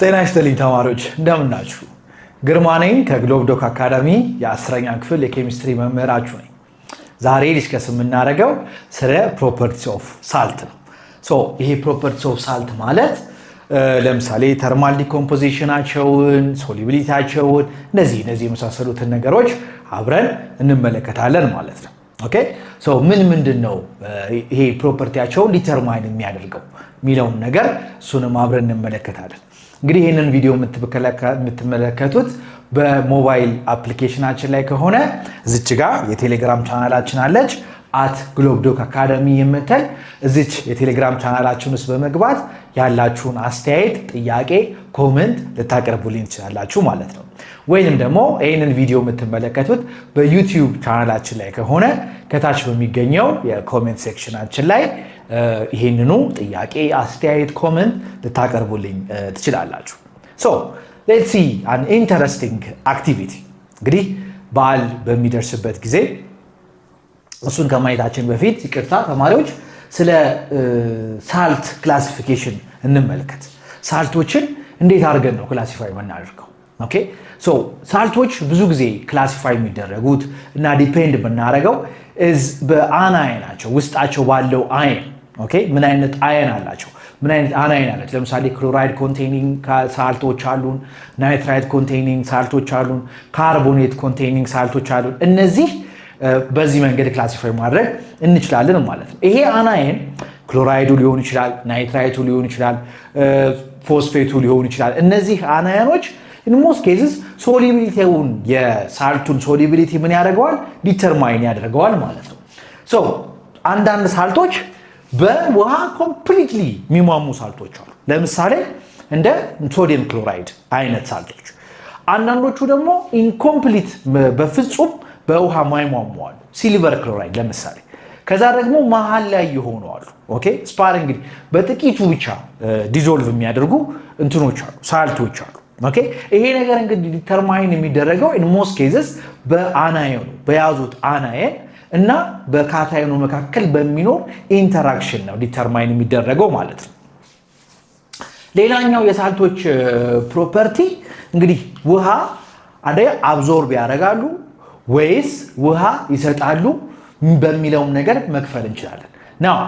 ጤና ይስጥልኝ ተማሪዎች እንደምን ናችሁ? ግርማ ነኝ ከግሎብ ዶክ አካዳሚ የ10ኛ ክፍል የኬሚስትሪ መምህራችሁ ነኝ። ዛሬ ዲስከስ የምናደርገው ስለ ፕሮፐርቲስ ኦፍ ሳልት ነው። ይሄ ፕሮፐርቲስ ኦፍ ሳልት ማለት ለምሳሌ ተርማል ዲኮምፖዚሽናቸውን፣ ሶሉቢሊቲያቸውን እነዚህ የመሳሰሉትን ነገሮች አብረን እንመለከታለን ማለት ነው። ኦኬ ምንድነው ይሄ ፕሮፐርቲያቸውን ዲተርማይን የሚያደርገው የሚለውን ነገር እሱንም አብረን እንመለከታለን። እንግዲህ ይሄንን ቪዲዮ የምትመለከቱት በሞባይል አፕሊኬሽናችን ላይ ከሆነ እዚች ጋር የቴሌግራም ቻናላችን አለች @globdoc academy የምትል እዚች የቴሌግራም ቻናላችን ውስጥ በመግባት ያላችሁን አስተያየት፣ ጥያቄ፣ ኮሜንት ልታቀርቡልኝ ትችላላችሁ ማለት ነው። ወይንም ደግሞ ይሄንን ቪዲዮ የምትመለከቱት በዩቲዩብ ቻናላችን ላይ ከሆነ ከታች በሚገኘው የኮሜንት ሴክሽናችን ላይ ይሄንኑ ጥያቄ፣ አስተያየት፣ ኮሜንት ልታቀርቡልኝ ትችላላችሁ። let's see an interesting activity። እንግዲህ በዓል በሚደርስበት ጊዜ እሱን ከማየታችን በፊት ይቅርታ ተማሪዎች ስለ ሳልት ክላሲፊኬሽን እንመልከት። ሳልቶችን እንዴት አድርገን ነው ክላሲፋይ የምናደርገው? ኦኬ ሳልቶች ብዙ ጊዜ ክላሲፋይ የሚደረጉት እና ዲፔንድ የምናደርገው በአናየናቸው ውስጣቸው ባለው አየን። ኦኬ ምን አይነት አየን አላቸው? ምን አይነት አናየን አላቸው? ለምሳሌ ክሎራይድ ኮንቴኒንግ ሳልቶች አሉን፣ ናይትራይት ኮንቴኒንግ ሳልቶች አሉን፣ ካርቦኔት ኮንቴኒንግ ሳልቶች አሉን። እነዚህ በዚህ መንገድ ክላሲፋይ ማድረግ እንችላለን ማለት ነው። ይሄ አናየን ክሎራይዱ ሊሆን ይችላል፣ ናይትራይቱ ሊሆን ይችላል፣ ፎስፌቱ ሊሆን ይችላል። እነዚህ አናየኖች in most cases ሶሉቢሊቲውን የሳልቱን ሶሉቢሊቲ ምን ያደርገዋል? ዲተርማይን ያደርገዋል ማለት ነው። አንዳንድ ሳልቶች በውሃ ኮምፕሊትሊ የሚሟሙ ሳልቶች አሉ። ለምሳሌ እንደ ሶዲየም ክሎራይድ አይነት ሳልቶች። አንዳንዶቹ ደግሞ ኢንኮምፕሊት በፍጹም በውሃ ማይሟሙ አሉ። ሲልቨር ክሎራይድ ለምሳሌ። ከዛ ደግሞ መሃል ላይ የሆኑ አሉ። ኦኬ ስፓር እንግዲህ በጥቂቱ ብቻ ዲዞልቭ የሚያደርጉ እንትኖች አሉ፣ ሳልቶች አሉ። ኦኬ ይሄ ነገር እንግዲህ ዲተርማይን የሚደረገው in most cases በአናየኑ በያዙት አናየን እና በካታየኑ መካከል በሚኖር ኢንተራክሽን ነው ዲተርማይን የሚደረገው ማለት ነው። ሌላኛው የሳልቶች ፕሮፐርቲ እንግዲህ ውሃ አብዞርብ ያደርጋሉ ወይስ ውሃ ይሰጣሉ በሚለው ነገር መክፈል እንችላለን። ናው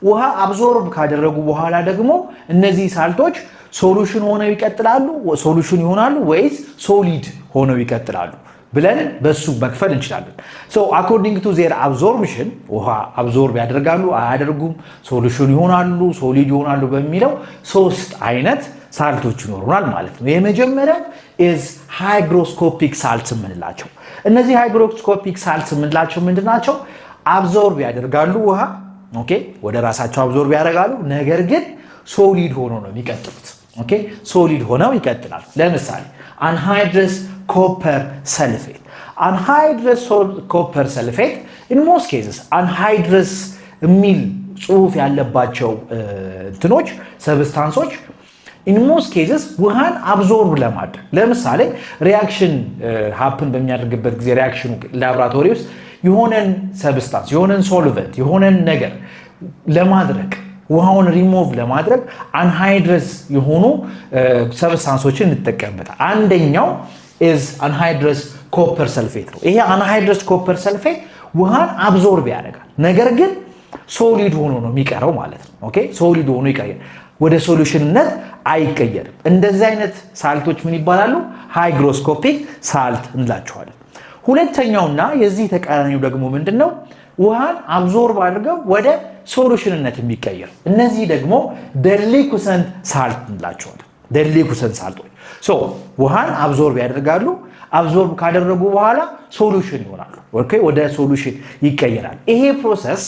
ውሃ አብዞርብ ካደረጉ በኋላ ደግሞ እነዚህ ሳልቶች ሶሉሽን ሆነው ይቀጥላሉ ወይስ ሶሊድ ሆነው ይቀጥላሉ ብለን በሱ መክፈል እንችላለን። according to their absorption ውሃ አብዞርብ ያደርጋሉ አያደርጉም፣ ሶሉሽን ይሆናሉ ሶሊድ ይሆናሉ በሚለው ሶስት አይነት ሳልቶች ይኖሩናል ማለት ነው። የመጀመሪያው is hygroscopic salts የምንላቸው። እነዚህ hygroscopic salts የምንላቸው ምንድናቸው? አብዞርብ ያደርጋሉ ውሃ ኦኬ ወደ ራሳቸው አብዞርብ ያደርጋሉ፣ ነገር ግን ሶሊድ ሆኖ ነው የሚቀጥሉት። ኦኬ ሶሊድ ሆነው ይቀጥላሉ። ለምሳሌ አንሃይድረስ ኮፐር ሰልፌት። አንሃይድረስ ኮፐር ሰልፌት in most cases አንሃይድረስ የሚል ጽሑፍ ያለባቸው እንትኖች ሰብስታንሶች in most cases ውሃን አብዞርብ ለማድረግ ለምሳሌ ሪአክሽን ሃፕን በሚያደርግበት ጊዜ ሪአክሽኑ ላቦራቶሪ ውስጥ የሆነን ሰብስታንስ የሆነን ሶልቨንት የሆነን ነገር ለማድረግ ውሃውን ሪሞቭ ለማድረግ አንሃይድረስ የሆኑ ሰብስታንሶችን እንጠቀምበታል። አንደኛው is አንሃይድረስ ኮፐር ሰልፌት ነው። ይሄ አንሃይድረስ ኮፐር ሰልፌት ውሃን አብዞርብ ያደርጋል፣ ነገር ግን ሶሊድ ሆኖ ነው የሚቀረው ማለት ነው። ኦኬ ሶሊድ ሆኖ ይቀየራል፣ ወደ ሶሉሽንነት አይቀየርም። እንደዚህ አይነት ሳልቶች ምን ይባላሉ? ሃይግሮስኮፒክ ሳልት እንላቸዋለን። ሁለተኛውና የዚህ ተቃራኒው ደግሞ ምንድነው? ውሃን አብዞርብ አድርገው ወደ ሶሉሽንነት የሚቀየር እነዚህ ደግሞ ደሊኩሰንት ሳልት እንላቸዋለን። ደሊኩሰንት ሳልቶች ውሃን አብዞርብ ያደርጋሉ፣ አብዞርብ ካደረጉ በኋላ ሶሉሽን ይሆናሉ። ኦኬ ወደ ሶሉሽን ይቀየራል። ይሄ ፕሮሰስ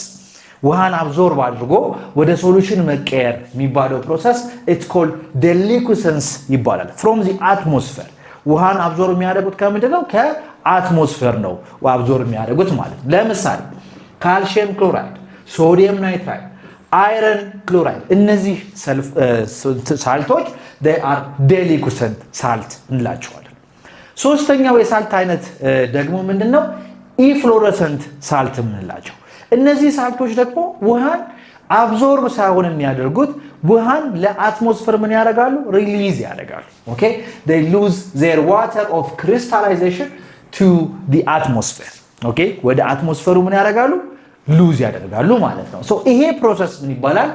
ውሃን አብዞርብ አድርጎ ወደ ሶሉሽን መቀየር የሚባለው ፕሮሰስ it's called delicquescence ይባላል። from the atmosphere ውሃን አብዞርብ የሚያደርጉት ከምንድነው? ከአትሞስፌር ነው አብዞርብ የሚያደርጉት ማለት ነው። ለምሳሌ ካልሲየም ክሎራይድ፣ ሶዲየም ናይትራይት፣ አይረን ክሎራይድ እነዚህ ሳልቶች they are delicquescent salt እንላቸዋለን። ሶስተኛው የሳልት አይነት ደግሞ ምንድነው? ኢፍሎረሰንት ሳልት የምንላቸው። እነዚህ ሳልቶች ደግሞ ውሃን አብዞርብ ሳይሆን የሚያደርጉት ውሃን ለአትሞስፌር ምን ያደርጋሉ? ሪሊዝ ያደርጋሉ። ኦኬ they lose their water of crystallization to the atmosphere ኦኬ ወደ አትሞስፌሩ ምን ያደርጋሉ? ሉዝ ያደርጋሉ ማለት ነው። ሶ ይሄ ፕሮሰስ ምን ይባላል?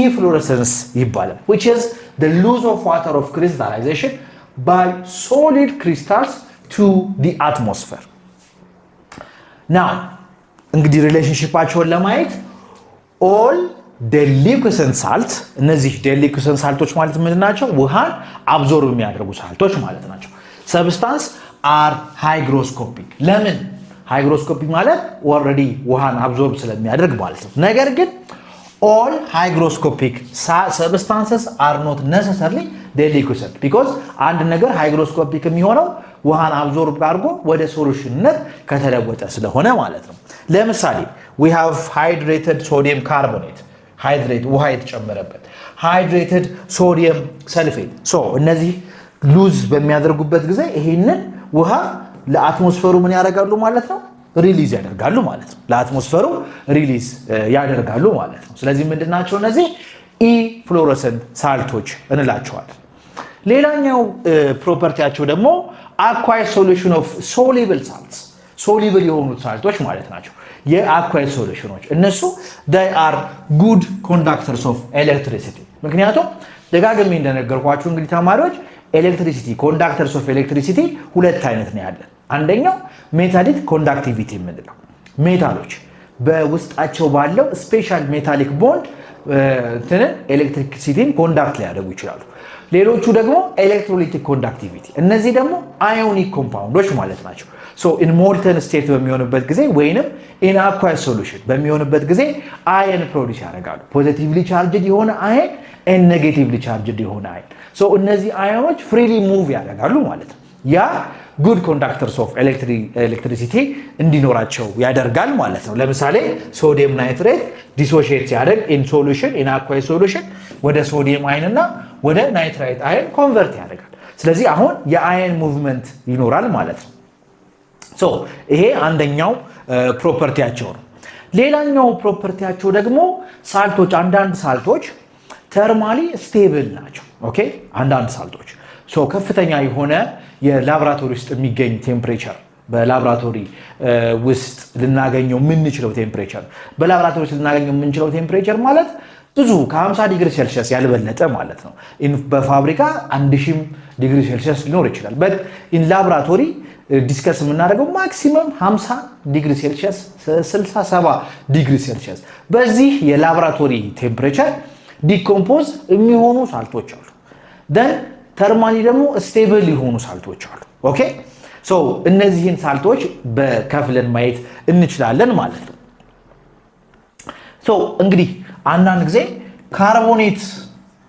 ኢፍሎረሰንስ ይባላል which is the lose of water of crystallization by solid crystals to the atmosphere now እንግዲህ ሪሌሽንሺፓቸውን ለማየት all deliquescent salt እነዚህ deliquescent salቶች ማለት ምንድን ናቸው? ውሃን አብዞርብ የሚያደርጉ ሳልቶች ማለት ናቸው። substance are hygroscopic ለምን hygroscopic ማለት already ውሃን አብዞርብ ስለሚያደርግ ማለት ነው። ነገር ግን all hygroscopic substances are not necessarily deliquescent because አንድ ነገር hygroscopic የሚሆነው ውሃን አብዞርብ አድርጎ ወደ ሶሉሽንነት ከተለወጠ ስለሆነ ማለት ነው። ለምሳሌ we have hydrated sodium carbonate hydrate ውሃ የተጨመረበት hydrated sodium sulfate so እነዚህ ሉዝ በሚያደርጉበት ጊዜ ይሄንን ውሃ ለአትሞስፌሩ ምን ያደርጋሉ ማለት ነው? ሪሊዝ ያደርጋሉ ማለት ነው። ለአትሞስፌሩ ሪሊዝ ያደርጋሉ ማለት ነው። ስለዚህ ምንድናቸው እነዚህ ኢፍሎረሰንት ሳልቶች እንላቸዋለን። ሌላኛው ፕሮፐርቲያቸው ደግሞ aqueous solution of soluble salts soluble የሆኑት ሳልቶች ማለት ናቸው። የአኳየስ ሶሉሽኖች እነሱ they are good conductors of electricity ምክንያቱም ደጋግሜ እንደነገርኳችሁ እንግዲህ ተማሪዎች ኤሌክትሪሲቲ ኮንዳክተርስ ኦፍ ኤሌክትሪሲቲ ሁለት አይነት ነው ያለን። አንደኛው ሜታሊክ ኮንዳክቲቪቲ የምንለው ሜታሎች በውስጣቸው ባለው ስፔሻል ሜታሊክ ቦንድ ኤሌክትሪሲቲን ኮንዳክት ሊያደርጉ ይችላሉ። ሌሎቹ ደግሞ ኤሌክትሮላይቲክ ኮንዳክቲቪቲ እነዚህ ደግሞ አዮኒክ ኮምፓውንዶች ማለት ናቸው። ሶ ኢን ሞልተን ስቴት በሚሆንበት ጊዜ ወይንም ኢን አኳየስ ሶሉሽን በሚሆንበት ጊዜ አየን ፕሮዲዩስ ያደርጋሉ። ፖዚቲቭሊ ቻርጅድ የሆነ አየን ኤንድ ኔጌቲቭሊ ቻርጅድ የሆነ አየን ሶ እነዚህ አዮኖች ፍሪሊ ሙቭ ያደርጋሉ ማለት ነው። ያ ጉድ ኮንዳክተርስ ኦፍ ኤሌክትሪሲቲ እንዲኖራቸው ያደርጋል ማለት ነው። ለምሳሌ ሶዲየም ናይትሬት ዲሶሺየት ሲያደርግ ኢን ሶሉሽን ኢን አኳየስ ሶሉሽን ወደ ሶዲየም አየን እና ወደ ናይትራይት አየን ኮንቨርት ያደርጋል። ስለዚህ አሁን የአየን ሙቭመንት ይኖራል ማለት ነው። ሶ ይሄ አንደኛው ፕሮፐርቲያቸው ነው። ሌላኛው ፕሮፐርቲያቸው ደግሞ ሳልቶች አንዳንድ ሳልቶች ተርማሊ ስቴብል ናቸው። ኦኬ አንዳንድ ሳልቶች ሶ ከፍተኛ የሆነ የላብራቶሪ ውስጥ የሚገኝ ቴምፕሬቸር በላብራቶሪ ውስጥ ልናገኘው የምንችለው ቴምፕሬቸር በላብራቶሪ ውስጥ ልናገኘው የምንችለው ቴምፕሬቸር ማለት ብዙ ከ50 ዲግሪ ሴልሺየስ ያልበለጠ ማለት ነው። በፋብሪካ 1000 ዲግሪ ሴልሺየስ ሊኖር ይችላል በት ኢን ላብራቶሪ ዲስከስ የምናደርገው ማክሲመም 50 ዲግሪ ሴልሺየስ 67 ዲግሪ ሴልሺየስ በዚህ የላብራቶሪ ቴምፕሬቸር ዲኮምፖዝ የሚሆኑ ሳልቶች አሉ። ደን ተርማሊ ደግሞ ስቴብል የሆኑ ሳልቶች አሉ። ኦኬ ሶ እነዚህን ሳልቶች በከፍለን ማየት እንችላለን ማለት ነው። ሶ እንግዲህ አንዳንድ ጊዜ ካርቦኔት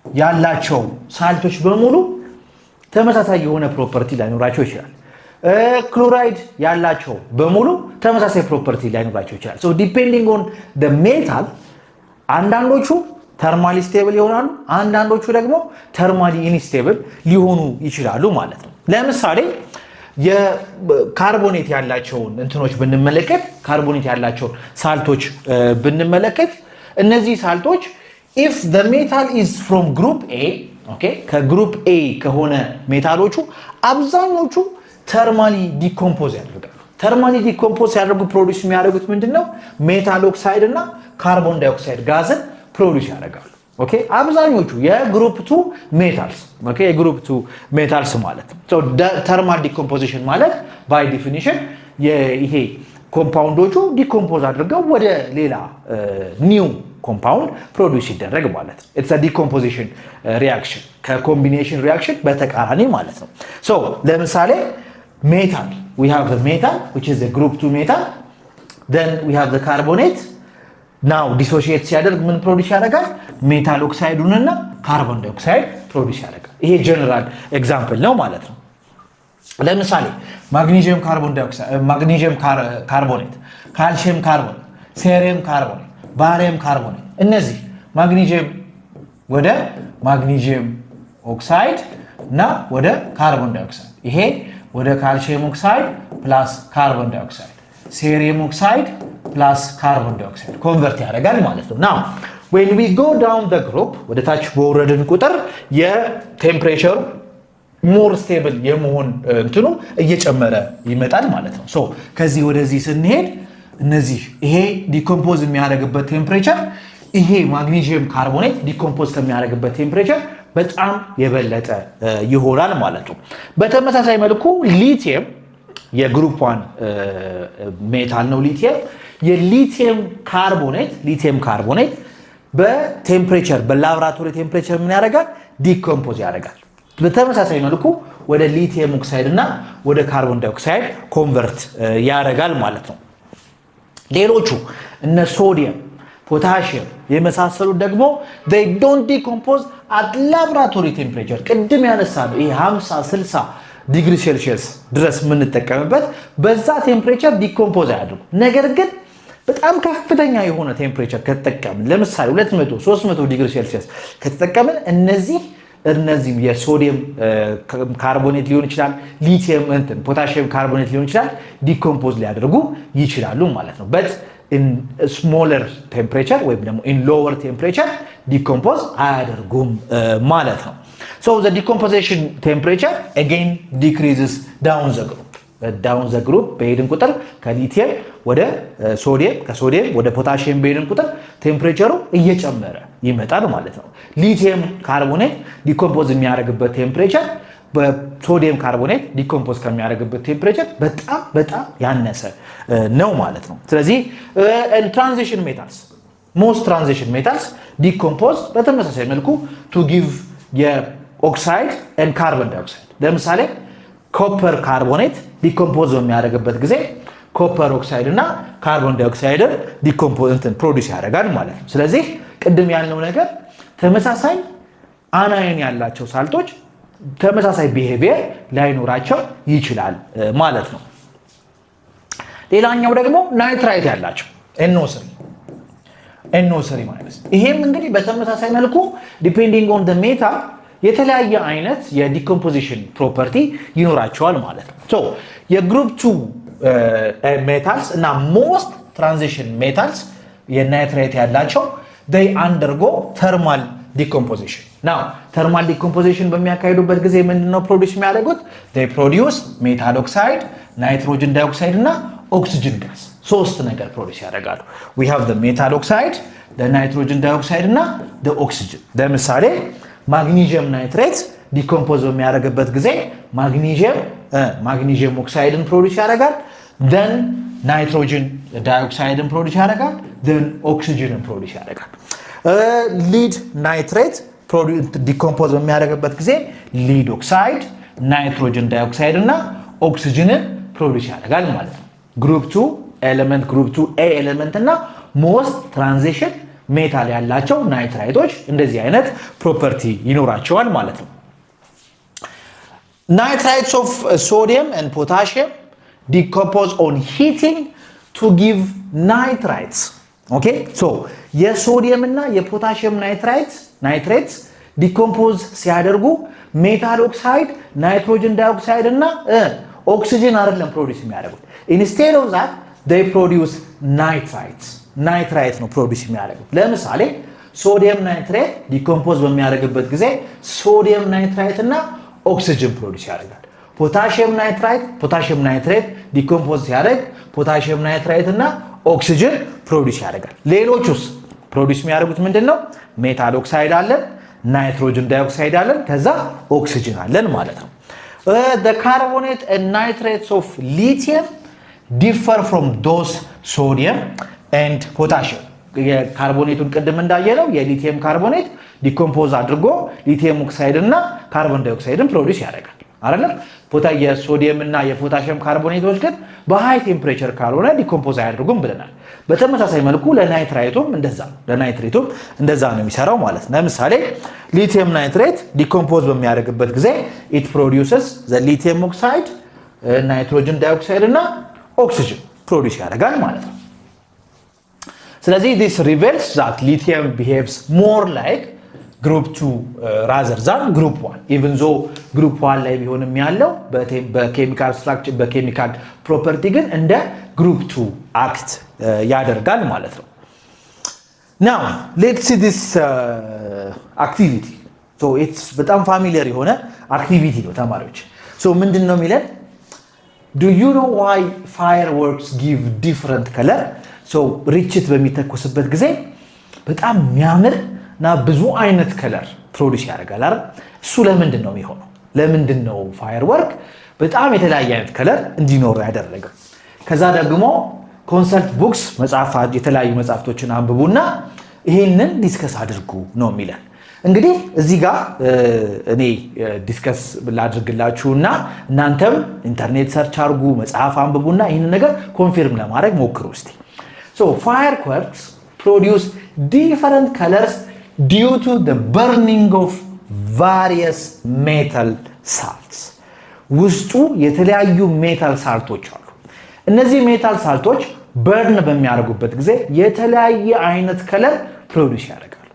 ያላቸው ሳልቶች በሙሉ ተመሳሳይ የሆነ ፕሮፐርቲ ላይኖራቸው ይችላል። ክሎራይድ ያላቸው በሙሉ ተመሳሳይ ፕሮፐርቲ ላይኖራቸው ይችላል። ሶ ዲፔንዲንግ ኦን ዘ ሜታል አንዳንዶቹ ተርማሊ ስቴብል ይሆናሉ፣ አንዳንዶቹ ደግሞ ተርማሊ ኢንስቴብል ሊሆኑ ይችላሉ ማለት ነው። ለምሳሌ የካርቦኔት ያላቸውን እንትኖች ብንመለከት ካርቦኔት ያላቸውን ሳልቶች ብንመለከት እነዚህ ሳልቶች if the metal is from group A ኦኬ ከግሩፕ A ከሆነ ሜታሎቹ አብዛኞቹ ተርማሊ ዲኮምፖዝ ያደርጋሉ። ተርማሊ ዲኮምፖዝ ያደርጉ ፕሮዲዩስ የሚያደርጉት ምንድነው? ሜታል ኦክሳይድ እና ካርቦን ዳይኦክሳይድ ጋዝን ፕሮዲዩስ ያደርጋሉ። ኦኬ አብዛኞቹ የግሩፕ 2 ሜታልስ ኦኬ የግሩፕ 2 ሜታልስ ማለት ነው። ሶ ተርማል ዲኮምፖዚሽን ማለት ባይ ዲፊኒሽን ይሄ ኮምፓውንዶቹ ዲኮምፖዝ አድርገው ወደ ሌላ ኒው ኮምፓውንድ ፕሮዲዩስ ይደረግ ማለት ነው። ኢትስ አ ዲኮምፖዚሽን ሪአክሽን ከኮምቢኔሽን ሪአክሽን በተቃራኒ ማለት ነው። ሶ ለምሳሌ metal we have the metal which is a group 2 metal then we have the carbonate now dissociate ሲያደርግ ምን ፕሮዲዩስ ያደርጋል? ሜታል ኦክሳይዱን እና ካርቦን ዳይኦክሳይድ ፕሮዲዩስ ያደርጋል። ይሄ ጀነራል ኤግዛምፕል ነው ማለት ነው። ለምሳሌ ማግኒዚየም ካርቦን ዳይኦክሳይድ ማግኒዚየም ካርቦኔት ካልሲየም ካርቦኔት ሴሪየም ካርቦኔት ባሪየም ካርቦኔት እነዚህ ማግኒዚየም ወደ ማግኒዚየም ኦክሳይድ እና ወደ ካርቦን ዳይኦክሳይድ ይሄ ወደ ካልሲየም ኦክሳይድ ፕላስ ካርቦን ዳይኦክሳይድ ሴሪየም ኦክሳይድ ፕላስ ካርቦን ዳይኦክሳይድ ኮንቨርት ያደርጋል ማለት ነው። ናው when we go down the group ወደ ታች በወረድን ቁጥር የቴምፕሬቸሩ more stable የመሆን እንትኑ እየጨመረ ይመጣል ማለት ነው ሶ ከዚህ ወደዚህ ስንሄድ እነዚህ ይሄ ዲኮምፖዝ የሚያደርግበት ቴምፕሬቸር ይሄ ማግኒዥየም ካርቦኔት ዲኮምፖዝ ከሚያደርግበት ቴምፕሬቸር በጣም የበለጠ ይሆናል ማለት ነው በተመሳሳይ መልኩ ሊቲየም የግሩፕ 1 ሜታል ነው ሊቲየም የሊቲየም ካርቦኔት በቴምፕሬቸር በላብራቶሪ ቴምፕሬቸር ምን ያደርጋል ዲኮምፖዝ ያደርጋል በተመሳሳይ መልኩ ወደ ሊቲየም ኦክሳይድ እና ወደ ካርቦን ዳይኦክሳይድ ኮንቨርት ያደርጋል ማለት ነው ሌሎቹ እነ ሶዲየም ፖታሺየም የመሳሰሉት ደግሞ they don't decompose at laboratory temperature ቅድም ያነሳነው ይሄ 50 60 ዲግሪ ሴልሺየስ ድረስ ምን ተጠቀመበት በዛ ቴምፕሬቸር ዲኮምፖዝ ያደርጉ ነገር ግን በጣም ከፍተኛ የሆነ ቴምፕሬቸር ከተጠቀምን ለምሳሌ 200 300 ዲግሪ ሴልሺየስ ከተጠቀምን እነዚህ የሶዲየም ካርቦኔት ሊሆን ይችላል ሊቲየም ፖታሺየም ካርቦኔት ሊሆን ይችላል ዲኮምፖዝ ሊያደርጉ ይችላሉ ማለት ነው but in smaller temperature ወይ ደግሞ in lower temperature decompose አያደርጉም ማለት ነው so the decomposition temperature again decreases down the group በሄድን ቁጥር ከሊቲየም ወደ ሶዲየም ከሶዲየም ወደ ፖታሺየም በሄድን ቁጥር ቴምፕሬቸሩ እየጨመረ ይመጣል ማለት ነው ሊቲየም ካርቦኔት ዲኮምፖዝ የሚያደርግበት ቴምፕሬቸር በሶዲየም ካርቦኔት ዲኮምፖዝ ከሚያደርግበት ቴምፕሬቸር በጣም ያነሰ ነው ማለት ነው ስለዚህ ትራንዚሽን ሜታልስ most transition metals decompose በተመሳሳይ መልኩ to give የኦክሳይድ and carbon dioxide ለምሳሌ ኮፐር ካርቦኔት ዲኮምፖዝ በሚያደርግበት ጊዜ ኮፐር ኦክሳይድ እና ካርቦን ዳይኦክሳይድ ዲኮምፖዝ ፕሮዲዩስ ያደርጋል ማለት ነው ስለዚህ ቅድም ያልነው ነገር ተመሳሳይ አናየን ያላቸው ሳልቶች ተመሳሳይ ቢሄቪየር ላይኖራቸው ይችላል ማለት ነው ሌላኛው ደግሞ ናይትራይት ያላቸው NO3 ማለት ይሄም እንግዲህ በተመሳሳይ መልኩ ዲፔንዲንግ ኦን ዘ ሜታል የተለያየ አይነት የዲኮምፖዚሽን ፕሮፐርቲ ይኖራቸዋል ማለት ነው ሶ የግሩፕ 2 ሜታልስ እና ሞስት ትራንዚሽን ሜታልስ የናይትራይት ያላቸው they undergo thermal decomposition now thermal decomposition በሚያካሂዱበት ጊዜ ምንድነው ፕሮዲዩስ የሚያደርጉት they produce metal oxide nitrogen dioxide እና oxygen gas ሶስት ነገር ፕሮዲዩስ ያደርጋሉ we have the metal oxide the nitrogen dioxide እና the oxygen ለምሳሌ ማግኒዥየም ናይትሬት ዲኮምፖዝ በሚያደርግበት ጊዜ ማግኒዥየም ኦክሳይድን ፕሮዲዩስ ያደርጋል then nitrogen dioxide ፕሮዲዩስ ያደርጋል then oxygen ፕሮዲዩስ ያደርጋል ሊድ ናይትሬት ዲኮምፖዝ በሚያደርግበት ጊዜ ሊድ ኦክሳይድ ናይትሮጀን ዳይኦክሳይድ እና ኦክሲጅን ፕሮዲዩስ ያደርጋል ማለት ነው ግሩፕ 2 ኤሌመንት ግሩፕ 2 ኤ ኤሌመንት እና ሞስት ትራንዚሽን ሜታል ያላቸው ናይትራይቶች እንደዚህ አይነት ፕሮፐርቲ ይኖራቸዋል ማለት ነው nitrites of sodium and potassium decompose on heating to give nitrites okay so የሶዲየም እና የፖታሺየም ናይትሬትስ ዲኮምፖዝ ሲያደርጉ ሜታል ኦክሳይድ ናይትሮጀን ዳይኦክሳይድ እና ኦክሲጅን አይደለም ፕሮዲዩስ የሚያደርጉት instead of that they produce nitrite ነው ፕሮዲዩስ የሚያደርጉት ለምሳሌ ሶዲየም ናይትሬት ዲኮምፖዝ በሚያደርግበት ጊዜ ሶዲየም ናይትራይት እና ኦክሲጅን ፕሮዲዩስ ያደርጋል ፖታሺየም ናይትሬት ዲኮምፖዝ ሲያደርግ ፖታሺየም ናይትራይት እና ኦክሲጅን ፕሮዲዩስ ያደርጋል ሌሎቹስ ፕሮዲዩስ የሚያደርጉት ምንድነው ሜታል ኦክሳይድ አለን ናይትሮጀን ዳይኦክሳይድ አለን ከዛ ኦክሲጅን አለን ማለት ነው the carbonate and nitrates of lithium differ from those sodium and potassium የካርቦኔቱን ቅድም እንዳየለው የሊቲየም ካርቦኔት ዲኮምፖዝ አድርጎ ሊቲየም ኦክሳይድ እና ካርቦን ዳይኦክሳይድን ፕሮዲዩስ ያደርጋል አይደል የሶዲየም እና የፖታሺየም ካርቦኔቶች ግን በሃይ ቴምፕሬቸር ካልሆነ ዲኮምፖዝ አያደርጉም ብለናል በተመሳሳይ መልኩ ለናይትሬቱም እንደዛ ነው የሚሰራው ማለት ነው ለምሳሌ ሊቲየም ናይትሬት ዲኮምፖዝ በሚያደርግበት ጊዜ it produces the lithium oxide nitrogen dioxide እና oxygen ፕሮዲዩስ ያደርጋል ማለት ነው ስለዚህ this reveals that lithium behaves more like group 2 rather than group 1 even though group 1 ላይ ቢሆንም ያለው በኬሚካል ስትራክቸር በኬሚካል ፕሮፐርቲ ግን እንደ group 2 አክት ያደርጋል ማለት ነው Now let's see this activity. So it's በጣም ፋሚሊየር የሆነ አክቲቪቲ ነው ተማሪዎች። So ምንድነው የሚለን? Do you know why fireworks give different color? So ርችት በሚተኮስበት ጊዜ በጣም የሚያምር እና ብዙ አይነት ከለር ፕሮዲዩስ ያደርጋል አይደል? እሱ ለምንድን ነው የሚሆነው? ለምንድን ነው ፋየርወርክ በጣም የተለያየ አይነት ከለር እንዲኖር ያደረገው? ከዛ ደግሞ ኮንሰልት ቡክስ መጽሐፍት የተለያዩ መጽሐፍቶችን አንብቡና ይሄንን ዲስከስ አድርጉ ነው የሚለን። እንግዲህ እዚህ ጋር እኔ ዲስከስ ላድርግላችሁና እናንተም ኢንተርኔት ሰርች አድርጉ መጽሐፍ አንብቡና ይሄንን ነገር ኮንፊርም ለማድረግ ሞክሩ እስቲ። So fireworks produce different colors due to the burning of various metal salts. ውስጡ የተለያዩ ሜታል ሳልቶች አሉ። እነዚህ ሜታል ሳልቶች በርን በሚያደርጉበት ጊዜ የተለያየ አይነት ከለር ፕሮዲዩስ ያደርጋሉ።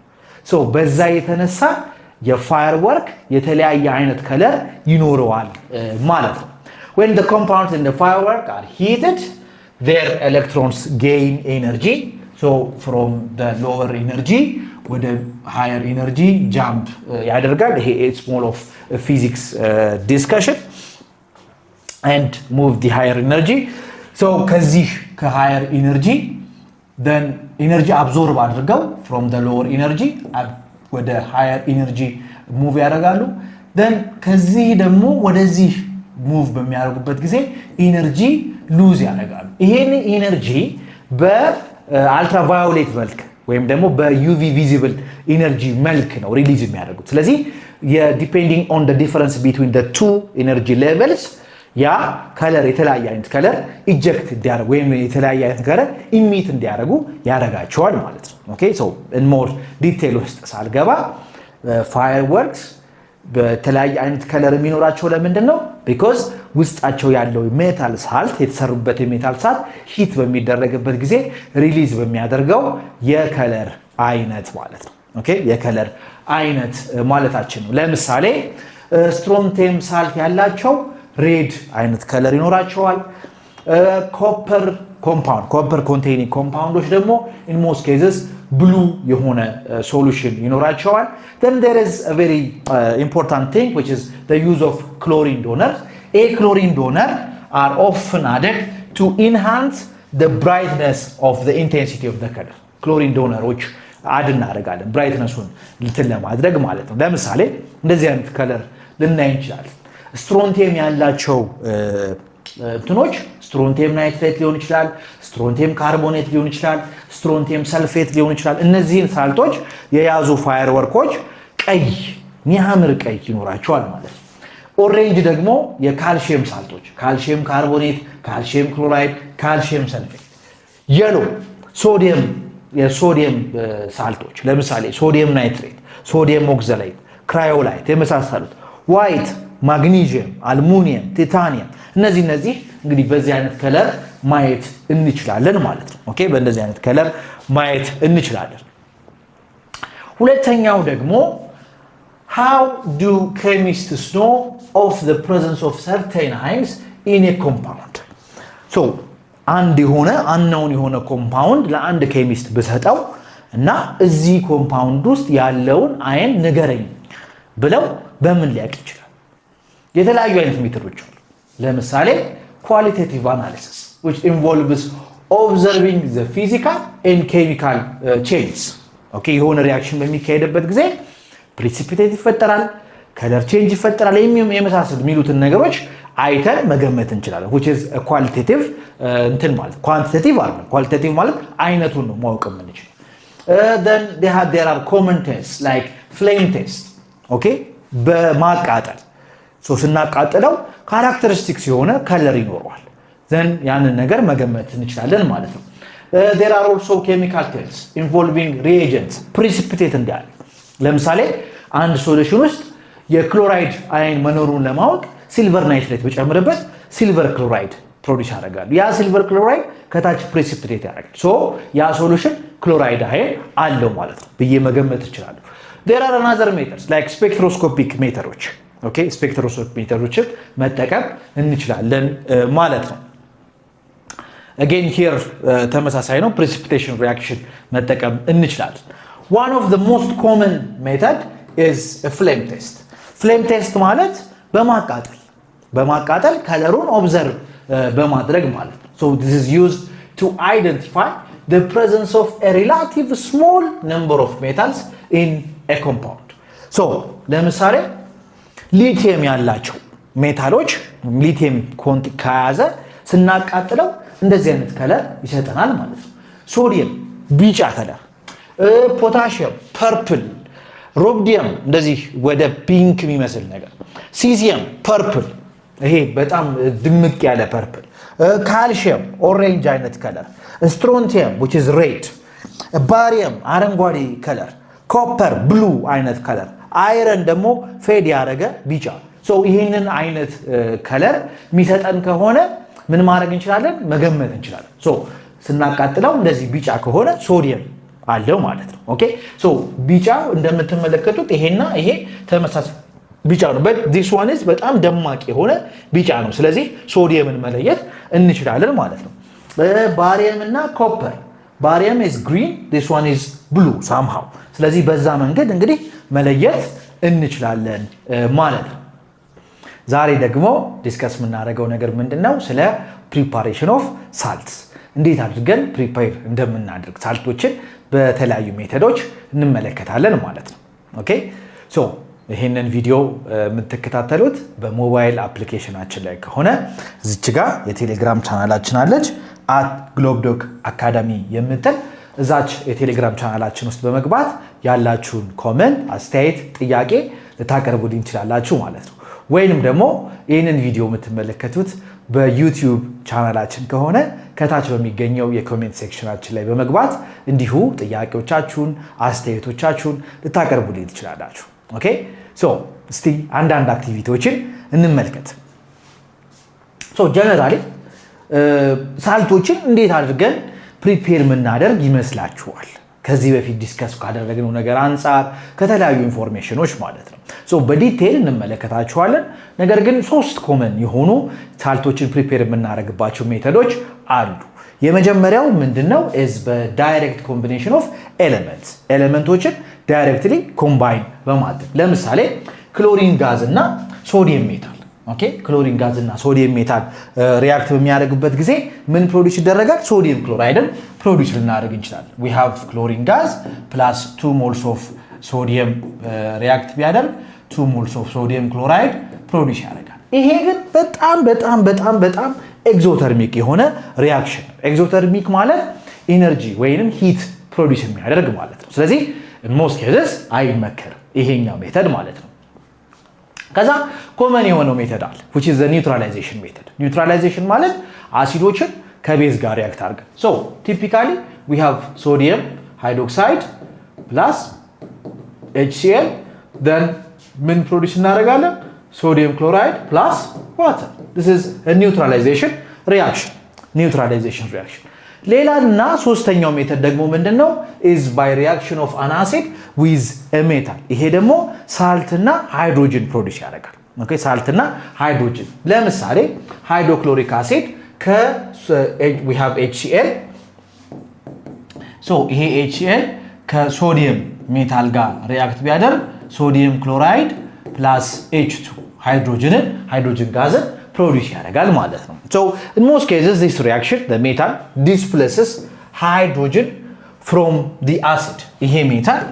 ሶ በዛ የተነሳ የፋየርወርክ የተለያየ አይነት ከለር ይኖረዋል ማለት ነው። When the compounds in the firework are heated, their electrons gain energy. So from the lower energy ወደ higher energy jump ያደርጋል። ይሄ it's more of a physics discussion and move the higher energy. So ከዚህ ከhigher energy then energy absorb አድርገው from the lower energy ወደ higher energy move ያደርጋሉ። then ከዚህ ደግሞ ወደዚህ move በሚያደርጉበት ጊዜ energy lose ያደርጋሉ። ይሄን energy በአልትራቫዮሌት መልክ ወይም ደግሞ በዩቪ ቪዚብል ኢነርጂ መልክ ነው ሪሊዝ የሚያደርጉት። ስለዚህ ዲፔንዲንግ ኦን ዘ ዲፈረንስ ቢትዊን ዘ ቱ ኢነርጂ ሌቨልስ ያ ከለር የተለያየ አይነት ከለር ኢጀክት እንዲያደርጉ ወይም የተለያየ አይነት ከለር ኢሚት እንዲያደርጉ ያደርጋቸዋል ማለት ነው። ኦኬ ሶ ኢን ሞር ዲቴል ውስጥ ሳልገባ ፋየርወርክስ በተለያየ አይነት ከለር የሚኖራቸው ለምንድን ነው? ቢኮዝ ውስጣቸው ያለው ሜታል ሳልት የተሰሩበት የሜታል ሳልት ሂት በሚደረግበት ጊዜ ሪሊዝ በሚያደርገው የከለር አይነት ማለት ነው። ኦኬ የከለር አይነት ማለታችን ነው። ለምሳሌ ስትሮንቲየም ሳልት ያላቸው ሬድ አይነት ከለር ይኖራቸዋል። ኮፐር ኮንቴይኒንግ ኮምፓውንዶች ደግሞ in most cases ብሉ የሆነ ሶሉሽን ይኖራቸዋል። then there is a very important thing which is the use of chlorine donors. A chlorine donor are often added to enhance the brightness of the intensity of the color. chlorine donors አድ እናደርጋለን ብራይትነሱን እንትን ለማድረግ ማለት ነው። ለምሳሌ እንደዚህ አይነት ከለር ልናይ እንችላለን። ስትሮንቲየም ያላቸው እንትኖች ስትሮንቲየም ናይትሬት ሊሆን ይችላል፣ ስትሮንቲየም ካርቦኔት ሊሆን ይችላል፣ ስትሮንቲየም ሰልፌት ሊሆን ይችላል። እነዚህን ሳልቶች የያዙ ፋየርወርኮች ቀይ የሚያምር ቀይ ይኖራቸዋል ማለት ነው። ኦሬንጅ ደግሞ የካልሲየም ሳልቶች ካልሲየም ካርቦኔት፣ ካልሲየም ክሎራይድ፣ ካልሲየም ሰልፌት። የሎ ሶዲየም የሶዲየም ሳልቶች ለምሳሌ ሶዲየም ናይትሬት፣ ሶዲየም ኦክዛላይት፣ ክራዮላይት የመሳሰሉት። ዋይት ማግኒዚየም፣ አልሙኒየም፣ ቲታኒየም እነዚህ እንግዲህ በዚህ አይነት ከለር ማየት እንችላለን ማለት ነው። ኦኬ በእንደዚህ አይነት ከለር ማየት እንችላለን። ሁለተኛው ደግሞ how do chemists know of the presence of certain ions in a compound? so አንድ የሆነ unknown የሆነ ኮምፓውንድ ለአንድ ኬሚስት ብሰጠው እና እዚህ ኮምፓውንድ ውስጥ ያለውን አየን ንገረኝ ብለው በምን ሊያውቅ ይችላል? የተለያዩ አይነት ሜተዶች አሉ። ለምሳሌ qualitative analysis which involves observing the physical and chemical changes. ኦኬ የሆነ ሪአክሽን በሚካሄድበት ጊዜ precipitate ይፈጠራል፣ color change ይፈጠራል፣ የመሳሰሉ የሚሉትን ነገሮች አይተን መገመት እንችላለን። which is a qualitative እንትን ማለት quantitative አይደለም። qualitative ማለት አይነቱን ነው ማወቅ የምንችለው። then there are common tests like flame test. ኦኬ በማቃጠል ስናቃጥለው ካራክተሪስቲክስ የሆነ ከለር ይኖረዋል። then ያንን ነገር መገመት እንችላለን ማለት ነው። there are also chemical tests involving reagents precipitate እንዲያል ለምሳሌ አንድ ሶሉሽን ውስጥ የክሎራይድ አይን መኖሩን ለማወቅ ሲልቨር ናይትሬት በጨምርበት ሲልቨር ክሎራይድ ፕሮዲዩስ ያደርጋሉ። ያ ሲልቨር ክሎራይድ ከታች precipitate ያደርጋል። ያ ሶሉሽን ክሎራይድ አይን አለው ማለት ነው ብዬ መገመት እችላለሁ። there are another methods like spectroscopic methods. ኦኬ ስፔክትሮስኮፒክ ሜተዶችን መጠቀም እንችላለን ማለት ነው። again here ተመሳሳይ ነው precipitation reaction መጠቀም እንችላለን one of the most common method is a flame test flame test ማለት በማቃጠል ከለሩን ኦብዘርቭ በማድረግ ማለት ነው so this is used to identify the presence of a relative small number of metals in a compound so ለምሳሌ ሊቲየም ያላቸው ሜታሎች ሊቲየም ኮንት ከያዘ ስናቃጥለው እንደዚህ አይነት ከለር ይሰጠናል ማለት ነው ሶዲየም ቢጫ ከለር ፖታሺየም ፐርፕል ሮዲየም እንደዚህ ወደ ፒንክ የሚመስል ነገር ሲዚየም ፐርፕል ይሄ በጣም ድምቅ ያለ ፐርፕል ካልሲየም ኦሬንጅ አይነት ከለር ስትሮንቲየም which is red ባሪየም አረንጓዴ ከለር ኮፐር ብሉ አይነት ከለር አይረን ደግሞ ፌድ ያደረገ ቢጫ ሶ ይሄንን አይነት ከለር የሚሰጠን ከሆነ ምን ማድረግ እንችላለን መገመት እንችላለን ሶ ስናቃጥለው እንደዚህ ቢጫ ከሆነ ሶዲየም አለው ማለት ነው ኦኬ ሶ ቢጫው እንደምትመለከቱት ይሄና ይሄ ተመሳሳይ ቢጫ ነው but this one is በጣም ደማቅ የሆነ ቢጫ ነው ስለዚህ ሶዲየምን መለየት እንችላለን ማለት ነው ባሪየም እና ኮፐር ባሪየም is green this one is blue somehow ስለዚህ በዛ መንገድ እንግዲህ መለየት እንችላለን ማለት ነው ዛሬ ደግሞ ዲስከስ የምናደርገው ነገር ምንድነው ስለ preparation of salts እንዴት አድርገን ፕሪፔር እንደምናደርግ ሳልቶችን በተለያዩ ሜተዶች እንመለከታለን ማለት ነው ኦኬ ሶ ይሄንን ቪዲዮ የምትከታተሉት በሞባይል አፕሊኬሽናችን ላይ ከሆነ እዚች ጋር የቴሌግራም ቻናላችን አለች @globdoc academy የምትል እዛች የቴሌግራም ቻናላችን ውስጥ በመግባት ያላችሁን ኮሜንት አስተያየት ጥያቄ ልታቀርቡልኝ ትችላላችሁ ማለት ነው ወይንም ደግሞ ይሄንን ቪዲዮ የምትመለከቱት በዩቲዩብ ቻናላችን ከሆነ ከታች በሚገኘው የኮሜንት ሴክሽናችን ላይ በመግባት እንዲሁ ጥያቄዎቻችሁን አስተያየቶቻችሁን ልታቀርቡልኝ ትችላላችሁ ኦኬ ሶ እስቲ አንዳንድ አክቲቪቲዎችን እንመልከት ሶ ጀነራሊ ሳልቶችን እንዴት አድርገን ፕሪፔር ምናደርግ ይመስላችኋል ከዚህ በፊት ዲስከስ ካደረግነው ነገር አንፃር ከተለያዩ ኢንፎርሜሽኖች ማለት ነው ሶ በዲቴል እንመለከታቸዋለን ነገር ግን ሶስት ኮመን የሆኑ ሳልቶችን ፕሪፔር የምናደርግባቸው ሜተዶች አሉ የመጀመሪያው ምንድነው is the direct combination of ኤሌመንቶችን ዳይሬክትሊ ኮምባይን በማድረግ ለምሳሌ ክሎሪን ጋዝ እና ሶዲየም ሜታል ኦኬ ክሎሪን ጋዝ እና ሶዲየም ሜታል ሪአክት በሚያደርጉበት ጊዜ ምን ፕሮዲዩስ ይደረጋል ሶዲየም ክሎራይድን ፕሮዲዩስ ልናደርግ እንችላለን we have chlorine gas plus 2 moles of sodium react ቢያደርግ 2 moles of sodium chloride ፕሮዲዩስ ያደርጋል ይሄ ግን በጣም ኤግዞተርሚክ የሆነ ሪአክሽን ኤግዞተርሚክ ማለት ኢነርጂ ወይንም ሂት ፕሮዲዩስ የሚያደርግ ማለት ነው ስለዚህ in most cases አይመከርም ይሄኛው ሜተድ ማለት ነው ከዛ ኮመን የሆነው ሜተድ አለ which is the neutralization method neutralization ማለት አሲዶችን ከቤዝ ጋር ሪአክት አድርገን so typically we have sodium hydroxide plus HCl then ምን ፕሮዲዩስ እናደርጋለን sodium chloride plus water this is a neutralization reaction ሌላና ሶስተኛው ሜተድ ደግሞ ምንድነው is by reaction of an acid with a metal ይሄ ደግሞ ሳልትና ሃይድሮጅን ፕሮዲዩስ ያደርጋል ኦኬ ሳልትና ሃይድሮጅን ለምሳሌ ሃይድሮክሎሪክ አሲድ we have HCl so ይሄ HCl ከሶዲየም ሜታል ጋር ሪአክት ቢያደርግ ሶዲየም ክሎራይድ plus H2 ሃይድሮጅን ጋዝን produce ያደርጋል ማለት ነው so in most cases this reaction the metal displaces hydrogen from the acid ይሄ ሜታል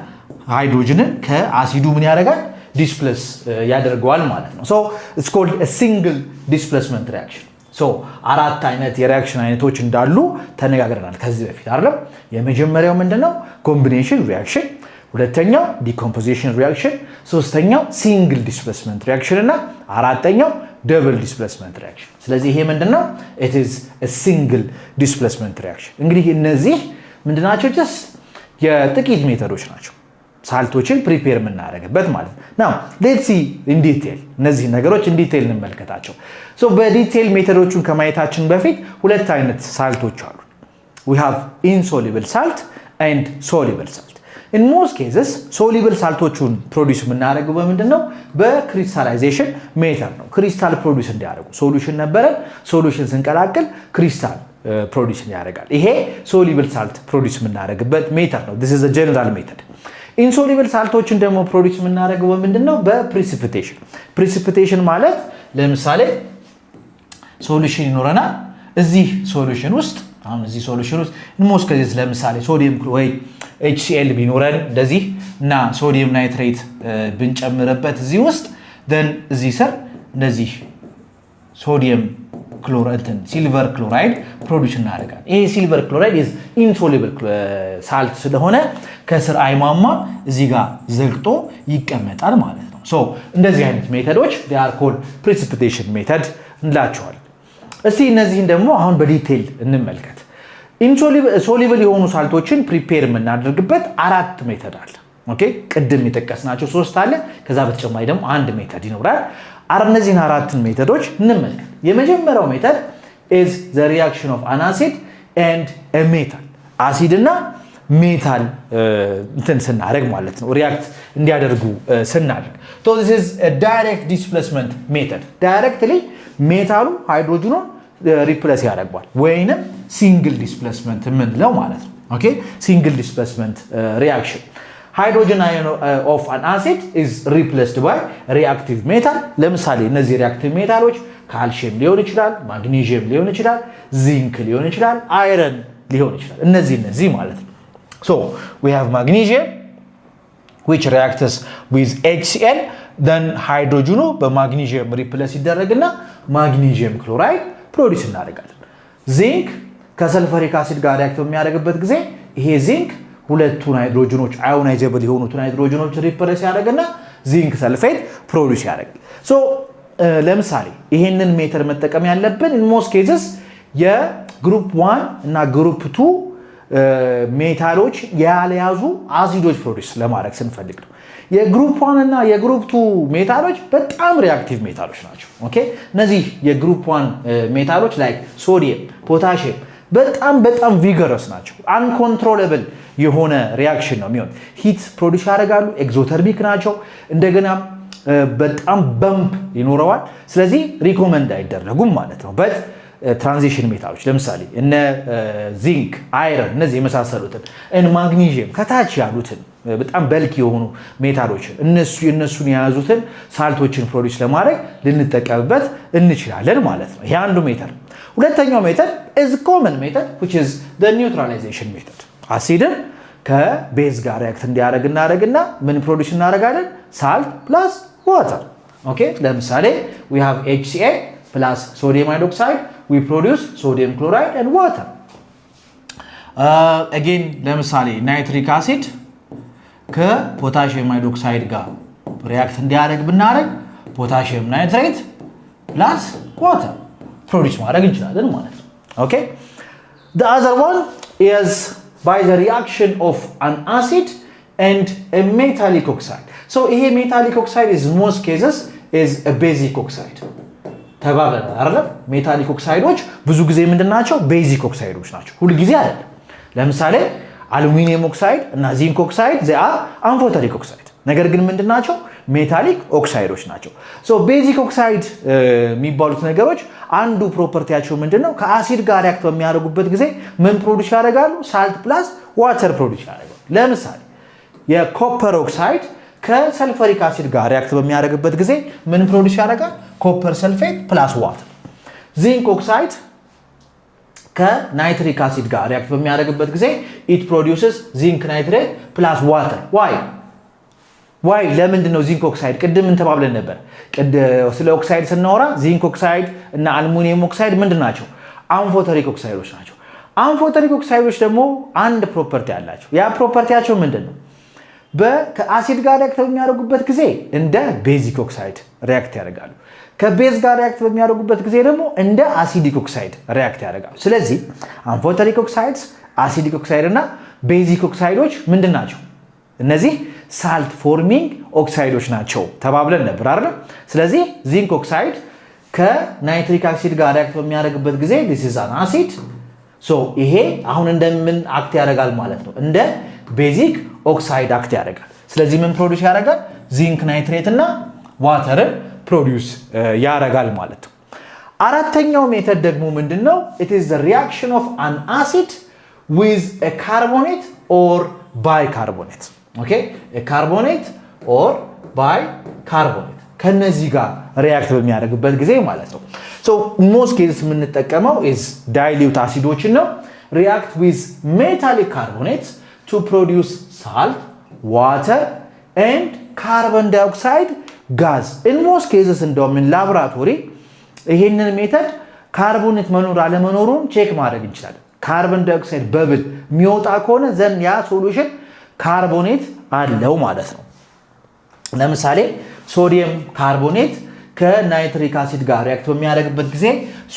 ሃይድሮጅንን ከአሲዱ ምን ያደርጋል displace ያደርገዋል ማለት ነው so it's called a single displacement reaction so አራት አይነት የሪአክሽን አይነቶች እንዳሉ ተነጋግረናል ከዚህ በፊት አይደል የመጀመሪያው ምንድነው combination reaction ሁለተኛው decomposition reaction ሶስተኛው single displacement reaction እና አራተኛው double displacement reaction ስለዚህ ይሄ ምንድነው it is a single displacement reaction እንግዲህ እነዚህ ምንድናቸው just የጥቂት ሜተዶች ናቸው ሳልቶችን ፕሪፔር የምናደርግበት ማለት ነው now let's see in detail እነዚህ ነገሮች in detail እንመልከታቸው so በዲቴል ሜተዶቹን ከማየታችን በፊት ሁለት አይነት ሳልቶች አሉ we have insoluble salt and soluble salt in most cases soluble salቶቹን ፕሮዲዩስ የምናደርገው በምንድነው በክሪስታላይዜሽን ሜተድ ነው ክሪስታል ፕሮዲዩስ እንዲያደርጉ ሶሉሽን ነበረ ሶሉሽን ስንቀላቅል ክሪስታል ፕሮዲዩስ ያደርጋል። ይሄ ሶሉብል ሳልት ፕሮዲዩስ የምናደርግበት ሜተድ ነው። this is a general method። ኢንሶሉብል ሳልቶችን ደግሞ ፕሮዲዩስ የምናደርገው ምንድነው? በፕሪሲፒቴሽን። ፕሪሲፒቴሽን ማለት ለምሳሌ ሶሉሽን ይኖረናል። እዚህ ሶሉሽን ውስጥ አሁን እዚህ ሶሉሽን ውስጥ እንሞስ ከዚህ ለምሳሌ ሶዲየም ወይ HCl ቢኖረን እንደዚህ እና ሶዲየም ናይትሬት ብንጨምርበት እዚህ ውስጥ then እዚህ ስር እንደዚህ ሶዲየም ክሎራይድ ሲልቨር ክሎራይድ ፕሮዲዩስ እናደርጋለን። ይሄ ሲልቨር ክሎራይድ is insoluble ሳልት ስለሆነ ከስር አይማማ እዚህ ጋር ዘግጦ ይቀመጣል ማለት ነው። ሶ እንደዚህ አይነት ሜተዶች they are called precipitation method እንላቸዋለን። እስቲ እነዚህን ደግሞ አሁን በዲቴል እንመልከት። ኢንሶሉብል የሆኑ ሳልቶችን ፕሪፔር የምናደርግበት 4 ሜተድ አለ። ኦኬ ቅድም የጠቀስናቸው 3 አለ። ከዛ በተጨማሪ ደግሞ አንድ ሜተድ ይኖራል። እነዚህን 4 ሜተዶች እንመልከት። የመጀመሪያው ሜተድ is the reaction of an acid and a metal። አሲድ እና ሜታል ስናደርግ ማለት ነው ሪያክት እንዲያደርጉ ስናደርግ። so this is a direct displacement method። directly ሜታሉ ሃይድሮጅኑን ሪፕሌስ ያደርጋል ወይንም ሲንግል ዲስፕሌስመንት የምንለው ማለት ነው። ኦኬ ሲንግል ዲስፕሌስመንት ሪአክሽን hydrogen ion of an acid is replaced by reactive metal። ለምሳሌ እነዚህ ሪአክቲቭ ሜታሎች ካልሲየም ሊሆን ይችላል፣ ማግኔዥየም ሊሆን ይችላል፣ ዚንክ ሊሆን ይችላል፣ አይረን ሊሆን ይችላል። እነዚህ ማለት ነው። so we have magnesium which reacts with HCl then ሃይድሮጅኑ በማግኔዥየም ሪፕሌስ ይደረግና ማግኔዥየም ክሎራይድ ፕሮዲዩስ እናደርጋለን። ዚንክ ከሰልፈሪክ አሲድ ጋር ሪአክት በሚያደርግበት ጊዜ ይሄ ዚንክ ሁለቱን ሃይድሮጅኖች አዮናይዘብል የሆኑትን ሃይድሮጅኖች ሪፕሌስ ያደርግና ዚንክ ሰልፌት ፕሮዲዩስ ያደርጋል። ሶ ለምሳሌ ይሄንን ሜተድ መጠቀም ያለብን in most cases የግሩፕ 1 እና ግሩፕ 2 ሜታሎች ያለያዙ አሲዶች ፕሮዲዩስ ለማድረግ ስንፈልግ ነው። የግሩፕ 1 እና የግሩፕ 2 ሜታሎች በጣም ሪአክቲቭ ሜታሎች ናቸው። ኦኬ እነዚህ የግሩፕ 1 ሜታሎች ላይክ ሶዲየም፣ ፖታሺየም በጣም ቪገረስ ናቸው። አንኮንትሮለብል የሆነ ሪአክሽን ነው የሚሆን። ሂት ፕሮዲዩስ ያደርጋሉ፣ ኤግዞተርሚክ ናቸው። እንደገና በጣም በምፕ ይኖረዋል። ስለዚህ ሪኮመንድ አይደረጉም ማለት ነው። በት ትራንዚሽን ሜታሎች ለምሳሌ እነ ዚንክ፣ አይረን እነዚህ የመሳሰሉትን እነ ማግኔዥየም ከታች ያሉትን በጣም በልክ የሆኑ ሜታሎችን እነሱን የያዙትን ሳልቶችን ፕሮዲዩስ ለማድረግ ልንጠቀምበት እንችላለን ማለት ነው። ይሄ አንዱ ሜተድ። ሁለተኛው ሜተድ is common method which is the neutralization method። አሲድን ከቤዝ ጋር ሪአክት እንዲያደርግ እናደርግና ምን ፕሮዲዩስ እናደርጋለን? ሳልት ፕላስ ዋተር። ኦኬ ለምሳሌ we have HCl plus sodium hydroxide we produce sodium chloride and water። again ለምሳሌ ናይትሪክ አሲድ ከፖታሺየም ሃይድሮክሳይድ ጋር ሪአክት እንዲያደርግ ብናደርግ ፖታሺየም ናይትሬት ፕላስ ዋተር ፕሮዲዩስ ማድረግ እንችላለን ማለት ነው። ኦኬ the other one is by the reaction of an acid and a metallic oxide። so ይሄ metallic oxide is most cases is a basic oxide። ተባባለ አይደል? ሜታሊክ ኦክሳይዶች ብዙ ጊዜ ምንድናቸው? ቤዚክ ኦክሳይዶች ናቸው። ሁሉ ጊዜ አይደለም። ለምሳሌ አሉሚኒየም ኦክሳይድ እና ዚንክ ኦክሳይድ they are amphoteric oxide። ነገር ግን ምንድናቸው? ሜታሊክ ኦክሳይዶች ናቸው። ሶ ቤዚክ ኦክሳይድ የሚባሉት ነገሮች አንዱ ፕሮፐርቲያቸው ምንድነው? ከአሲድ ጋር ሪአክት በሚያደርጉበት ጊዜ ምን ፕሮዲዩስ ያደርጋሉ? ሳልት ፕላስ ዋተር ፕሮዲዩስ ያደርጋሉ። ለምሳሌ የኮፐር ኦክሳይድ ከሰልፈሪክ አሲድ ጋር ሪአክት በሚያደርግበት ጊዜ ምን ፕሮዲዩስ ያደርጋል? ኮፐር ሰልፌት ፕላስ ዋተር። ዚንክ ኦክሳይድ ከናይትሪክ አሲድ ጋር ሪአክት በሚያደርግበት ጊዜ it produces zinc nitrate plus water። why ለምንድን ነው ዚንክ ኦክሳይድ? ቅድም እንተባብለን ነበር ስለ ኦክሳይድ ስናወራ ዚንክ ኦክሳይድ እና አልሙኒየም ኦክሳይድ ምንድናቸው? አምፎተሪክ ኦክሳይዶች ናቸው። አምፎተሪክ ኦክሳይዶች ደግሞ አንድ ፕሮፐርቲ አላቸው። ያ ፕሮፐርቲያቸው ምንድነው? ከአሲድ ጋር ሪአክት በሚያደርጉበት ጊዜ እንደ ቤዚክ ኦክሳይድ ሪአክት ያደርጋሉ። ከቤዝ ጋር ሪአክት በሚያደርጉበት ጊዜ ደግሞ እንደ አሲዲክ ኦክሳይድ ሪአክት ያደርጋሉ። ስለዚህ አምፎተሪክ ኦክሳይድስ፣ አሲዲክ ኦክሳይድ እና ቤዚክ ኦክሳይዶች ምንድናቸው? እነዚህ ሳልት ፎርሚንግ ኦክሳይዶች ናቸው ተባብለን ነበር አይደል? ስለዚህ ዚንክ ኦክሳይድ ከናይትሪክ አሲድ ጋር ሪአክት በሚያደርግበት ጊዜ this is an acid። ሶ ይሄ አሁን እንደምን አክት ያደርጋል ማለት ነው? እንደ ቤዚክ ኦክሳይድ አክት ያደርጋል። ስለዚህ ምን ፕሮዲዩስ ያደርጋል? ዚንክ ናይትሬት እና ዋተርን ፕሮዲዩስ ያደርጋል ማለት ነው። አራተኛው ሜተድ ደግሞ ምንድነው? it is the reaction of an acid with a carbonate or bicarbonate. okay, a carbonate or bicarbonate ከነዚህ ጋር ሪአክት በሚያደርግበት ጊዜ ማለት ነው። so in most cases የምንጠቀመው is dilute አሲዶችን ነው። react with metallic carbonates to produce salt, water and carbon dioxide gas. in most cases እንደውም in laboratory ይሄንን ሜተድ ካርቦኔት መኖር አለመኖሩን ቼክ ማድረግ እንችላለን። ካርቦን ዳይኦክሳይድ በብል የሚወጣ ከሆነ ዘን ያ ሶሉሽን ካርቦኔት አለው ማለት ነው። ለምሳሌ ሶዲየም ካርቦኔት ከናይትሪክ አሲድ ጋር ሪአክት በሚያደርግበት ጊዜ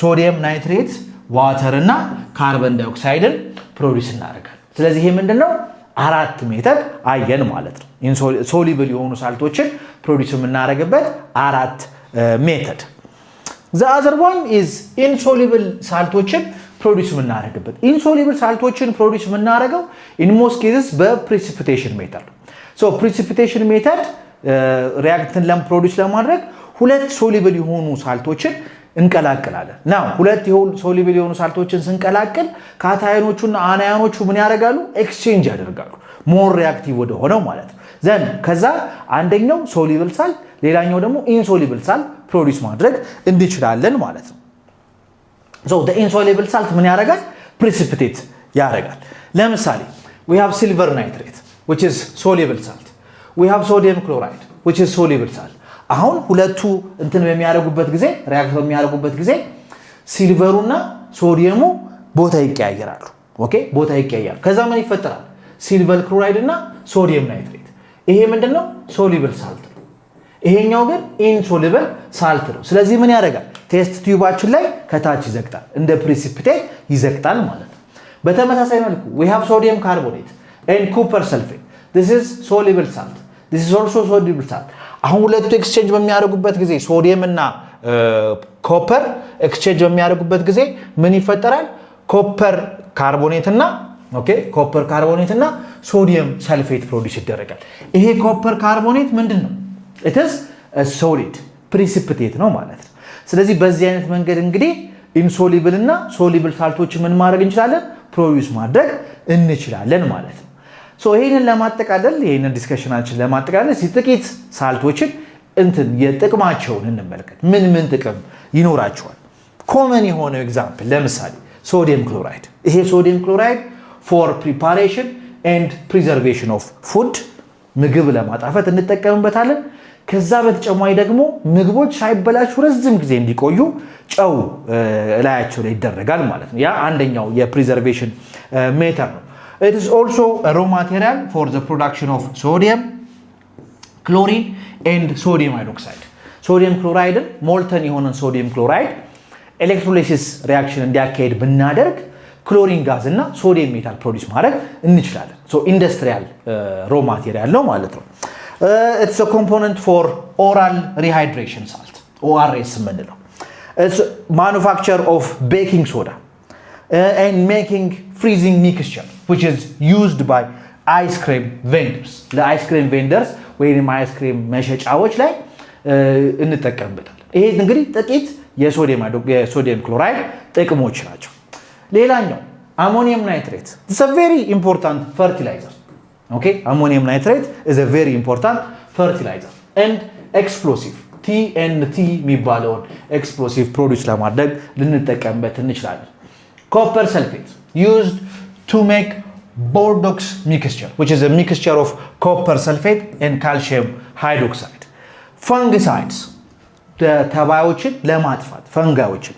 ሶዲየም ናይትሬት ዋተር እና ካርቦን ዳይኦክሳይድን ፕሮዲዩስ እናደርጋለን። ስለዚህ ይሄ ምንድነው? አራት ሜተድ አየን ማለት ነው። ኢንሶሉብል የሆኑ ሳልቶችን ፕሮዲዩስ የምናደርግበት አራት ሜተድ። the other one is insoluble saltoችን ፕሮዲዩስ የምናደርግበት። insoluble saltoችን ፕሮዲዩስ የምናደርገው in most cases በprecipitation ሜተድ ነው። so precipitation ሜተድ ሪአክትን ፕሮዲዩስ ለማድረግ ሁለት ሶሉብል የሆኑ ሳልቶችን እንቀላቅላለን። now ሁለት ሶሉብል የሆኑ ሳልቶችን ስንቀላቅል ካታዮኖቹና አናዮኖቹ ምን ያደርጋሉ? ኤክስቼንጅ ያደርጋሉ ሞር ሪአክቲቭ ወደ ሆነው ማለት ነው። ዘን ከዛ አንደኛው ሶሉብል ሳልት ሌላኛው ደግሞ ኢንሶሉብል ሳልት ፕሮዲዩስ ማድረግ እንችላለን ማለት ነው። so the insoluble salt ምን ያደርጋል? precipitate ያደርጋል። ለምሳሌ we have silver nitrate which is soluble salt, we have sodium chloride which is soluble salt. አሁን ሁለቱ እንትን በሚያደርጉበት ጊዜ ሪአክት በሚያደርጉበት ጊዜ ሲልቨሩና ሶዲየሙ ቦታ ይቀያየራሉ። ኦኬ ቦታ ይቀያየራሉ። ከዛ ምን ይፈጠራል? ሲልቨር ክሎራይድ እና ሶዲየም ናይትሬት። ይሄ ምንድነው? ሶሉብል ሳልት ነው። ይሄኛው ግን ኢንሶሉብል ሳልት ነው። ስለዚህ ምን ያደርጋል? ቴስት ቲዩባችን ላይ ከታች ይዘግጣል፣ እንደ ፕሪሲፒቴት ይዘግጣል ማለት ነው። በተመሳሳይ መልኩ we have sodium carbonate and copper sulfate. this is soluble salt, this is also soluble salt. አሁን ሁለቱ ኤክስቼንጅ በሚያደርጉበት ጊዜ ሶዲየም እና ኮፐር ኤክስቼንጅ በሚያደርጉበት ጊዜ ምን ይፈጠራል? ኮፐር ካርቦኔት እና ኮፐር ካርቦኔት እና ሶዲየም ሰልፌት ፕሮዲዩስ ይደረጋል። ይሄ ኮፐር ካርቦኔት ምንድነው? it is a solid precipitate ነው ማለት ነው። ስለዚህ በዚህ አይነት መንገድ እንግዲህ ኢንሶሉብል እና ሶሉብል ሳልቶችን ምን ማድረግ እንችላለን? ፕሮዲዩስ ማድረግ እንችላለን ማለት ነው። ሶ ይሄንን ለማጠቃለል ይሄንን ዲስከሽናችን ለማጠቃለል ጥቂት ሳልቶችን የጥቅማቸውን እንመልከት። ምን ጥቅም ይኖራቸዋል? ኮመን የሆነ ኤግዛምፕል ለምሳሌ ሶዲየም ክሎራይድ። ይሄ ሶዲየም ክሎራይድ for preparation and preservation of food ምግብ ለማጣፈጥ እንጠቀምበታለን። ከዛ በተጨማሪ ደግሞ ምግቦች ሳይበላሹ ረጅም ጊዜ እንዲቆዩ ጨው ላያቸው ላይ ይደረጋል ማለት ነው። ያ አንደኛው የፕሪዘርቬሽን ሜተድ ነው። it is also a raw material for the production of sodium, chlorine and sodium hydroxide. ሶዲየም ክሎራይድን ሞልተን የሆነን ሶዲየም ክሎራይድ ኤሌክትሮላይሲስ ሪአክሽን እንዲያካሄድ ብናደርግ ክሎሪን ጋዝ እና ሶዲየም ሜታል ፕሮዲዩስ ማድረግ እንችላለን። ሶ ኢንዱስትሪያል ሮ ማቴሪያል ነው ማለት ነው። it's a component for oral rehydration salt, ORS የምንለው. it's manufacture of baking soda and making freezing mixture which is used by ice cream vendors. ለአይስ ክሬም ቬንደርስ ወይም አይስ ክሬም መሸጫዎች ላይ እንጠቀምበታለን። ይሄ እንግዲህ ጥቂት የሶዲየም ክሎራይድ ጥቅሞች ናቸው። ሌላኛው አሞኒየም ናይትሬት is a very important fertilizer. okay, ammonium nitrate is a very important fertilizer and explosive. TNT የሚባለውን explosive produce ለማድረግ ልንጠቀምበት እንችላለን። copper sulfate used to make Bordeaux mixture which is a mixture of copper sulfate and calcium hydroxide. fungicides ተባዮችን ለማጥፋት ፈንጋዮችን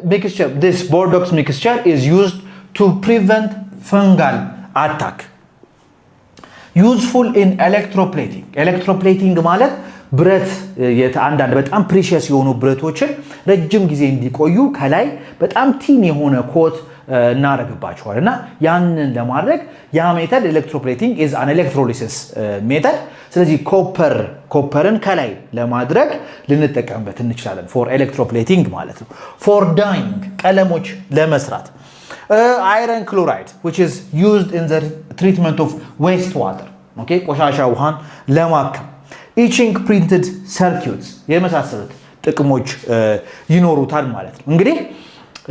mixture, this Bordeaux mixture is used to prevent fungal attack. useful in electroplating. electroplating ማለት ብረት አንዳንድ በጣም ፕሪሺየስ የሆኑ ብረቶችን ረጅም ጊዜ እንዲቆዩ ከላይ በጣም ቲን የሆነ ኮት እናረግባቸዋልና ያንን ለማድረግ ያ ሜተድ ኤሌክትሮፕሌቲንግ is an electrolysis ሜተድ። ስለዚህ ኮፐርን ከላይ ለማድረግ ልንጠቀምበት እንችላለን for electroplating ማለት ነው። for dyeing ቀለሞች ለመስራት iron chloride which is used in the treatment of wastewater. okay ቆሻሻ ውሃን ለማከም etching printed circuits የመሳሰሉት ጥቅሞች ይኖሩታል ማለት ነው። እንግዲህ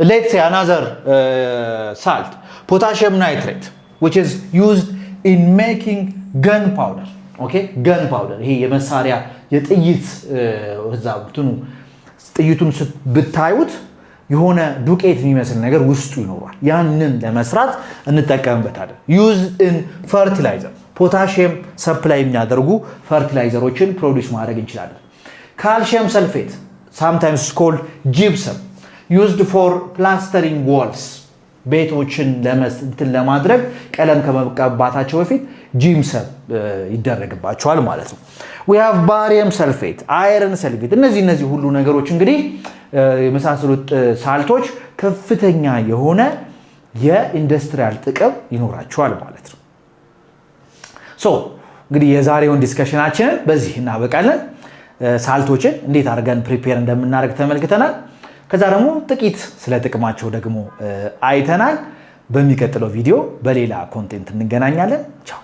let's say another salt, potassium nitrate, which is used in making gunpowder. Okay, gunpowder. ይሄ የመሳሪያ የጥይት ጥይቱን ብታዩት የሆነ ዱቄት የሚመስል ነገር ውስጡ ይኖራል። ያንን ለመስራት እንጠቀምበታለን። used in fertilizer, ፖታሺየም ሰፕላይ የሚያደርጉ ፈርቲላይዘሮችን ፕሮዲዩስ ማድረግ እንችላለን። ካልሲየም ሰልፌት, sometimes called gypsum, used for plastering walls, ቤቶችን ለማድረግ ቀለም ከመቀባታቸው በፊት ጂፕሰም ይደረግባቸዋል ማለት ነው። we have barium sulfate, iron sulfate. እነዚህ ሁሉ ነገሮች እንግዲህ የመሳሰሉት ሳልቶች ከፍተኛ የሆነ የኢንዱስትሪያል ጥቅም ይኖራቸዋል ማለት ነው። እንግዲህ የዛሬውን ዲስከሽናችንን በዚህ እናበቃለን። ሳልቶችን እንዴት አድርገን ፕሪፔር እንደምናደርግ ተመልክተናል። ከዛ ደግሞ ጥቂት ስለ ጥቅማቸው ደግሞ አይተናል። በሚቀጥለው ቪዲዮ በሌላ ኮንቴንት እንገናኛለን። ቻው።